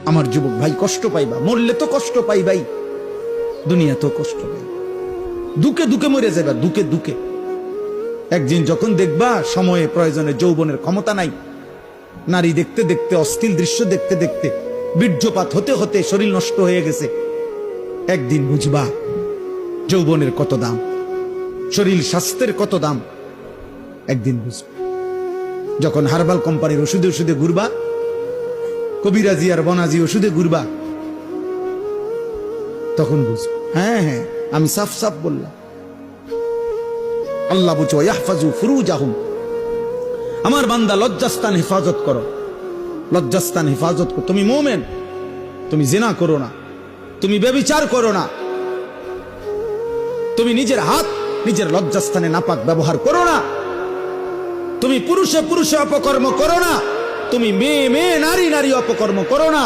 আমার যুবক ভাই, কষ্ট পাইবা, মরলে তো কষ্ট পাইবাই, দুনিয়া তো কষ্ট পাই, দুকে দুকে মরে যাবা, দুকে দুকে। একদিন যখন দেখবা সময়ে প্রয়োজনে যৌবনের ক্ষমতা নাই, নারী দেখতে দেখতে, অশ্লীল দৃশ্য দেখতে দেখতে, বীর্যপাত হতে হতে শরীর নষ্ট হয়ে গেছে, একদিন বুঝবা যৌবনের কত দাম, শরীর স্বাস্থ্যের কত দাম, একদিন বুঝবা। যখন হার্বাল কোম্পানির ওষুধে ওষুধে ঘুরবা, কবিরাজি আর বনাজি ওষুধে ঘুরবা, তখন বুঝবা। হ্যাঁ হ্যাঁ, আমি সাফ সাফ বললাম। আল্লাহ বুঝো, ইয়াহফাজু ফুরুজাহুম, আমার বান্দা লজ্জাস্থান হেফাজত করো, লজ্জাস্থান হেফাজত করো। তুমি মুমিন, তুমি জিনা করো না, তুমি ব্যভিচার করো না, তুমি নিজের হাত নিজের লজ্জাস্থানে নাপাক ব্যবহার করো না, তুমি পুরুষে পুরুষে অপকর্ম করো না, তুমি মেয়ে মেয়ে নারী নারী অপকর্ম করো না।